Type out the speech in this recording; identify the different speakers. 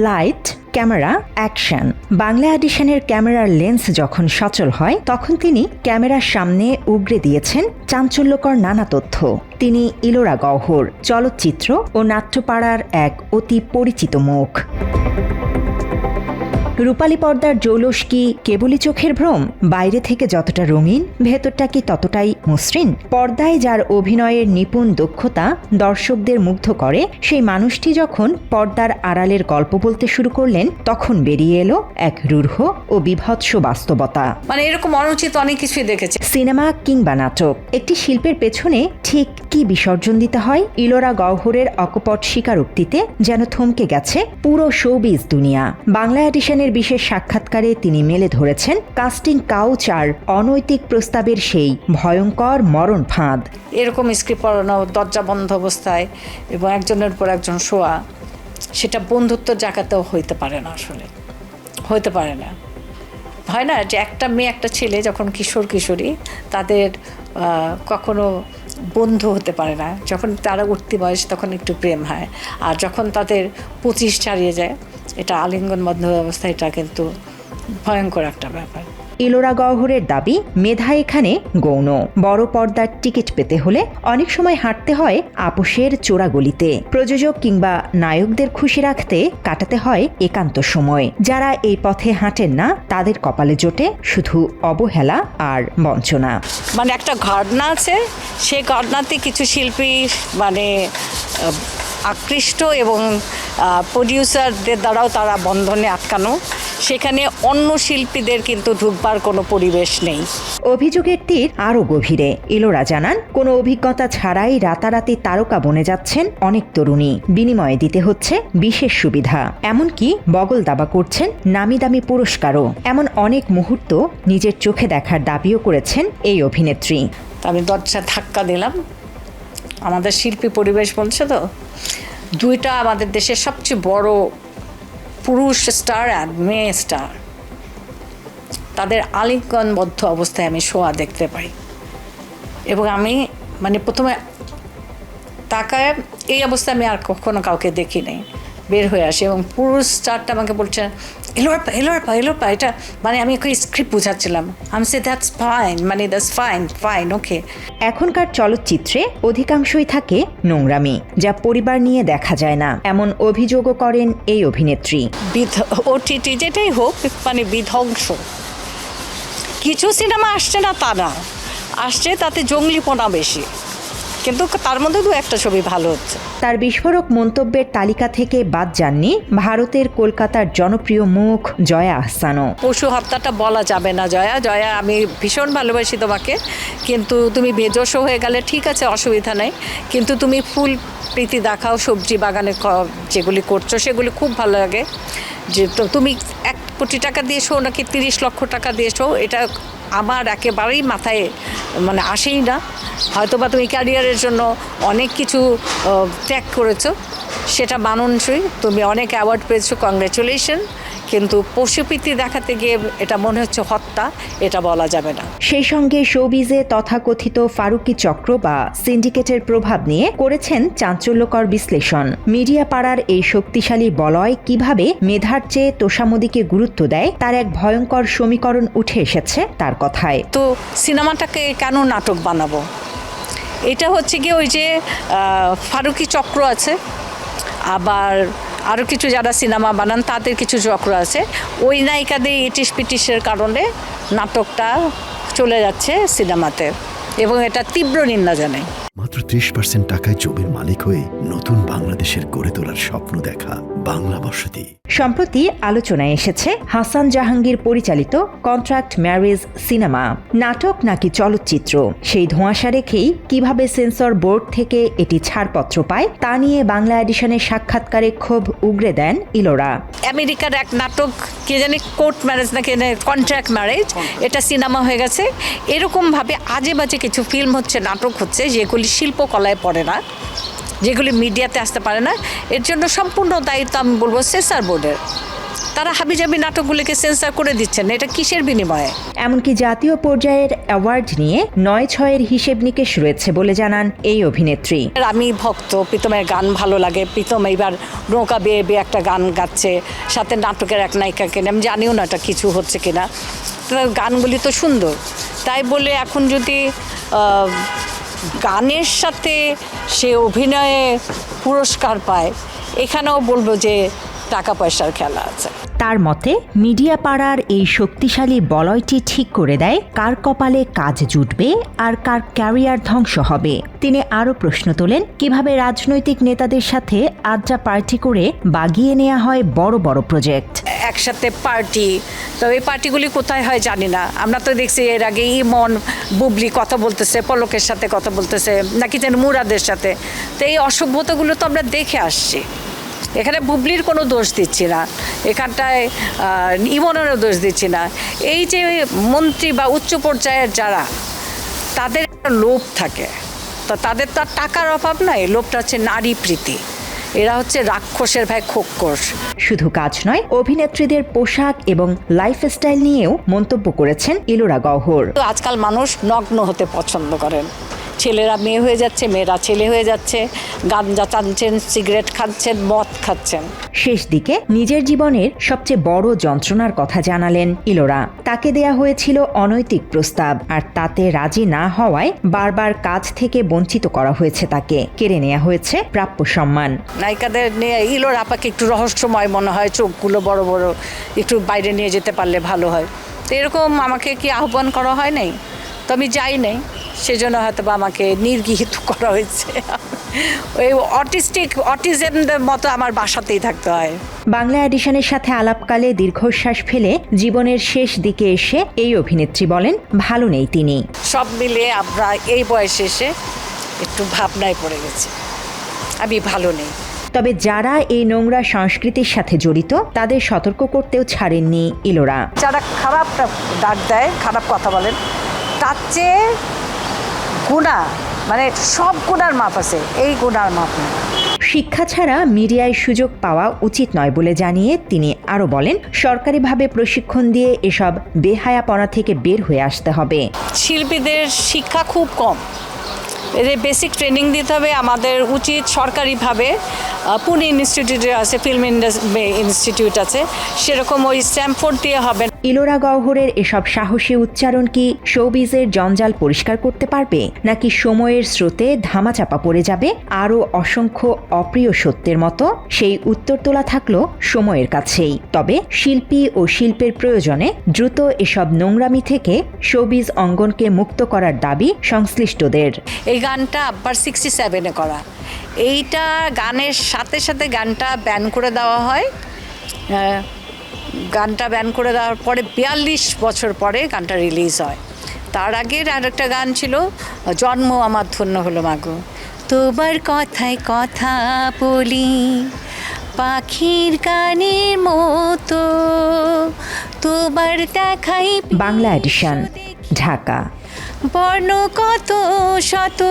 Speaker 1: Light, camera, action. Bangla এডিশনের ক্যামেরার lens যখন সচল হয় তখন তিনি ক্যামেরার সামনে উগরে দিয়েছেন চাঞ্চল্যকর নানা তথ্য। তিনি ইলোরা গওহর, চলচ্চিত্র ও নাট্যপাড়ার এক অতি পরিচিত মুখ। রূপালী পর্দার জৌলস কি কেবলই চোখের ভ্রম? বাইরে থেকে যতটা রঙিন, ভেতরটা কি ততটাই মসৃণ? পর্দায় যার অভিনয়ের নিপুণ দক্ষতা দর্শকদের মুগ্ধ করে, সেই মানুষটি যখন পর্দার আড়ালের গল্প বলতে শুরু করলেন, তখন বেরিয়ে এলো এক রূঢ় ও বীভৎস বাস্তবতা।
Speaker 2: মানে এরকম অনুচিত অনেক কিছুই দেখেছি।
Speaker 1: সিনেমা কিংবা নাটক, একটি শিল্পের পেছনে ঠিক কি বিসর্জন দিতে হয়? ইলোরা গওহরের অকপট স্বীকারোক্তিতে যেন থমকে গেছে পুরো শোবিজ দুনিয়া। বাংলা এডিশনের বিশেষ সাক্ষাৎকারে তিনি মেলে ধরেছেন কাস্টিং কাউচ আর অনৈতিক প্রস্তাবের সেই ভয়ঙ্কর মরণ ফাঁদ।
Speaker 2: এরকম স্ক্রিপ্ট পড়ানো, দরজা বন্ধ অবস্থায় এবং একজনের উপর একজন শোয়া, সেটা বন্ধুত্ব জায়গাতেও হইতে পারে না। আসলে হইতে পারে না। হয় না যে একটা মেয়ে একটা ছেলে যখন কিশোর কিশোরী, তাদের কখনো বন্ধু হতে পারে না। যখন তারা উঠতি বয়স তখন একটু প্রেম হয়, আর যখন তাদের 25 ছাড়িয়ে যায়, এটা আলিঙ্গনবদ্ধ অবস্থা, এটা কিন্তু ভয়ঙ্কর একটা ব্যাপার।
Speaker 1: ইলোরা গওহরের দাবি, মেধা এখানে গৌণ। বড় পর্দার টিকিট পেতে হলে অনেক সময় হাঁটতে হয় আপোষের চোরাগলিতে। প্রযোজক কিংবা নায়কদের খুশি রাখতে কাটাতে হয় একান্ত সময়। যারা এই পথে হাঁটেন না, তাদের কপালে জোটে শুধু অবহেলা আর বঞ্চনা।
Speaker 2: মানে একটা ঘটনা আছে, সেই ঘটনাতে কিছু শিল্পী মানে আকৃষ্ট এবং প্রডিউসারদের দ্বারাও তারা বন্ধনে আটকানো। সেখানে অন্য শিল্পীদের কিন্তু ঢুকবার কোনো পরিবেশ নেই।
Speaker 1: অভিযোগের তীর আরও গভীরে। ইলোরা জানান, কোনো অভিজ্ঞতা ছাড়াই রাতারাতি তারকা বনে যাচ্ছেন অনেক তরুণী। বিনিময়ে দিতে হচ্ছে বিশেষ সুবিধা, এমনকি বগল দাবা করছেন নামি দামি পুরস্কারও। এমন অনেক মুহূর্ত নিজের চোখে দেখার দাবিও করেছেন এই অভিনেত্রী।
Speaker 2: আমি দরজা ধাক্কা দিলাম। আমাদের শিল্পী পরিবেশ বলছে তো, দুইটা আমাদের দেশের সবচেয়ে বড় পুরুষ স্টার আর মেয়ে স্টার, তাদের আলিঙ্গনবদ্ধ অবস্থায় আমি শোয়া দেখতে পাই। এবং আমি মানে প্রথমে তাকায়, এই অবস্থায় আমি আর কখনো কাউকে দেখি নাই। বের হয়ে আসি এবং পুরুষ স্টারটা আমাকে বলছে, এলোরপা, এটা মানে আমি একটু স্ক্রিপ্ট বুঝাচ্ছিলাম। আমি সে দ্যাটস ফাইন, মানে দ্যাটস ফাইন, ওকে।
Speaker 1: এখনকার চলচ্চিত্রে অধিকাংশই থাকে নোংরামি, যা পরিবার নিয়ে দেখা যায় না, এমন অভিযোগও করেন এই অভিনেত্রী।
Speaker 2: ওটিটি যেটাই হোক, মানে বিধ্বংস। কিছু সিনেমা আসছে না তা না, আসছে তাতে জঙ্গলিপনা বেশি, কিন্তু তার মধ্যে দু একটা ছবি ভালো হচ্ছে।
Speaker 1: তার বিস্ফোরক মন্তব্যের তালিকা থেকে বাদ যাননি ভারতের কলকাতার জনপ্রিয় মুখ জয়া আহসানও।
Speaker 2: পশু হত্যাটা বলা যাবে না জয়া, আমি ভীষণ ভালোবাসি তোমাকে, কিন্তু তুমি বেজসও হয়ে গেলে ঠিক আছে, অসুবিধা নেই, কিন্তু তুমি ফুল প্রীতি দেখাও, সবজি বাগানে যেগুলি করছো সেগুলি খুব ভালো লাগে। যে তুমি 1 কোটি টাকা দিয়েছো নাকি 30 লক্ষ টাকা দিয়েছো, এটা আমার একেবারেই মাথায় মানে আসেই না। হয়তোবা তুমি ক্যারিয়ারের জন্য অনেক কিছু ত্যাগ করেছো, সেটা মানানসই, তুমি অনেক অ্যাওয়ার্ড পেয়েছো, কংগ্রেচুলেশন, কিন্তু পশুপ্রীতি দেখাতে গিয়ে এটা মনে হচ্ছে হত্যা, এটা বলা যাবে না।
Speaker 1: সেই সঙ্গে শোবিজে তথাকথিত ফারুকি চক্র বা সিন্ডিকেটের প্রভাব নিয়ে করেছেন চাঞ্চল্যকর বিশ্লেষণ। মিডিয়া পাড়ার এই শক্তিশালী বলয় কিভাবে মেধার চেয়ে তোষামোদীকে গুরুত্ব দেয়, তার এক ভয়ঙ্কর সমীকরণ উঠে এসেছে তার কথায়।
Speaker 2: তো সিনেমাটাকে কেন নাটক বানাবো? এটা হচ্ছে কি, ওই যে ফারুকি চক্র আছে, আবার আরও কিছু যারা সিনেমা বানান তাদের কিছু চক্র আছে, ওই নায়িকাদের ইটিশ পিটিশের কারণে নাটকটা চলে যাচ্ছে সিনেমাতে, এবং এটা তীব্র নিন্দা জানাই।
Speaker 3: মাত্র 30% টাকায় জমির মালিক হয়ে নতুন বাংলাদেশের গড়ে তোলার স্বপ্ন দেখা বাংলা বসতি।
Speaker 1: সম্প্রতি আলোচনায় এসেছে হাসান জাহাঙ্গীর পরিচালিত কন্ট্রাক্ট ম্যারেজ সিনেমা। নাটক নাকি চলচ্চিত্র, সেই ধোঁয়াশা রেখেই কিভাবে সেন্সর বোর্ড থেকে এটি ছাড়পত্র পায় তা নিয়ে বাংলা এডিশনের সাক্ষাৎকারে ক্ষোভ উগরে দেন ইলোরা।
Speaker 2: আমেরিকার এক নাটক, কে জানি কোর্ট ম্যারেজ নাকি কন্ট্রাক্ট ম্যারেজ, এটা সিনেমা হয়ে গেছে। এরকমভাবে আজে বাজে কিছু ফিল্ম হচ্ছে, নাটক হচ্ছে, যেগুলি শিল্পকলায় পড়ে না, যেগুলি মিডিয়াতে আসতে পারে না। এর জন্য সম্পূর্ণ দায়িত্ব আমি বলবো সেন্সর বোর্ডের। তারা হাবিজাবি নাটকগুলিকে সেন্সর করে দিচ্ছেন, এটা কিসের বিনিময়ে?
Speaker 1: এমনকি জাতীয় পর্যায়ের অ্যাওয়ার্ড নিয়ে ৯/৬-এর হিসেব নিকেশ রয়েছে বলে জানান এই অভিনেত্রী।
Speaker 2: আমি ভক্ত, প্রীতমের গান ভালো লাগে। প্রীতম এইবার নৌকা বেয়ে বেয়ে একটা গান গাচ্ছে, সাথে নাটকের এক নায়িকাকে নিয়ে। আমি জানিও না এটা কিছু হচ্ছে কিনা, তার গানগুলি তো সুন্দর। তাই বলে এখন যদি গানের সাথে সে অভিনয়ে পুরস্কার পায়, এখানেও বলবো যে টাকা পয়সার খেলা আছে।
Speaker 1: তার মতে মিডিয়া পাড়ার এই শক্তিশালী বলয়টি ঠিক করে দেয় কার কপালে কাজ জুটবে আর কার ক্যারিয়ার ধ্বংস হবে। তিনি আরও প্রশ্ন তোলেন, কিভাবে রাজনৈতিক নেতাদের সাথে আড্ডা পার্টি করে বাগিয়ে নেওয়া হয় বড় বড় প্রজেক্ট।
Speaker 2: একসাথে পার্টি, তো এই পার্টিগুলি কোথায় হয় জানি না। আমরা তো দেখছি এর আগে ইমন বুবলি কথা বলতেছে, পলকের সাথে কথা বলতেছে, নাকি যেন মুরাদের সাথে। তো এই অসভ্যতাগুলো তো আমরা দেখে আসছি। এখানে বুবলির কোনো দোষ দিচ্ছি না, এখানটায় ইমনেরও দোষ দিচ্ছি না। এই যে মন্ত্রী বা উচ্চ পর্যায়ের যারা, তাদের একটা লোভ থাকে, তো তাদের তো আর টাকার অভাব নাই, লোভটা হচ্ছে নারী প্রীতি। এরা হচ্ছে রাক্ষসের ভাই খোক্কর।
Speaker 1: শুধু কাজ নয়, অভিনেত্রীদের পোশাক এবং লাইফস্টাইল নিয়েও মন্তব্য করেছেন ইলোরা গওহর।
Speaker 2: তো আজকাল মানুষ নগ্ন হতে পছন্দ করেন, ছেলেরা মেয়ে হয়ে যাচ্ছে, মেয়েরা ছেলে হয়ে যাচ্ছে, গাঞ্জা টানছেন, সিগারেট খাচ্ছেন, মদ খাচ্ছেন।
Speaker 1: শেষ দিকে নিজের জীবনের সবচেয়ে বড় যন্ত্রণার কথা জানালেন ইলোরা। তাকে দেয়া হয়েছিল অনৈতিক প্রস্তাব, আর তাতে রাজি না হওয়ায় বারবার কাজ থেকে বঞ্চিত করা হয়েছে, তাকে কেড়ে নেওয়া হয়েছে প্রাপ্য সম্মান।
Speaker 2: নায়িকাদের নিয়ে ইলোরা আপাকে একটু রহস্যময় মনে হয়, চোখগুলো বড় বড়, একটু বাইরে নিয়ে যেতে পারলে ভালো হয়। তো এরকম আমাকে কি আহ্বান করা হয় নাই, তো আমি যাই নাই, সেজন্য হয়তো বা আমাকে নির্গৃহীত করা হয়েছে। ওই অটিজমদের মতো আমার বাসাতেই থাকতে হয়।
Speaker 1: বাংলা এডিশনের সাথে আলাপকালে দীর্ঘশ্বাস ফেলে জীবনের শেষ দিকে এসে এই অভিনেত্রী বলেন, ভালো নেই তিনি।
Speaker 2: সব মিলিয়ে আমরা এই বয়সে এসে একটু ভাবনায় পড়ে গেছি, আমি ভালো নেই।
Speaker 1: তবে যারা এই নোংরা সংস্কৃতির সাথে জড়িত তাদের সতর্ক করতেও ছাড়েননি ইলোরা।
Speaker 2: যারা খারাপ ডাক দেয়, খারাপ কথা বলেন, তার চেয়ে গুণা, মানে সব গুণার মাপ আছে, এই গুণার মাপ নেই।
Speaker 1: শিক্ষা ছাড়া মিডিয়ায় সুযোগ পাওয়া উচিত নয় বলে জানিয়ে তিনি আরও বলেন, সরকারিভাবে প্রশিক্ষণ দিয়ে এসব বেহায়াপনা থেকে বের হয়ে আসতে হবে।
Speaker 2: শিল্পীদের শিক্ষা খুব কম, এদের বেসিক ট্রেনিং দিতে হবে। আমাদের উচিত সরকারিভাবে, পুনে ইনস্টিটিউটে আছে, ফিল্ম ইনস্টিটিউট আছে, সেরকম ওই স্ট্যাম্পফোর্ড দিয়ে হবে।
Speaker 1: ইলোরা গওহরের এসব সাহসী উচ্চারণ কি শোবিজের জঞ্জাল পরিষ্কার করতে পারবে, নাকি সময়ের স্রোতে ধামাচাপা পড়ে যাবে আরও অসংখ্য অপ্রিয় সত্যের মতো? সেই উত্তর তোলা থাকলো সময়ের কাছেই। তবে শিল্পী ও শিল্পের প্রয়োজনে দ্রুত এসব নোংরামি থেকে শোবিজ অঙ্গনকে মুক্ত করার দাবি সংশ্লিষ্টদের।
Speaker 2: এই গানটা আব্বার 67-এ করা, এইটা গানের সাথে সাথে গানটা ব্যান করে দেওয়া হয়। গানটা ব্যান করে দেওয়ার পরে 42 বছর পরে গানটা রিলিজ হয়। তার আগের আরেকটা গান ছিল, জন্ম আমার ধন্য হলো মাগো, তোমার কথায় কথা বলি পাখির গানের মতো, তোমার দেখাই।
Speaker 1: বাংলা এডিশন, ঢাকা।
Speaker 2: বর্ণ কত শত।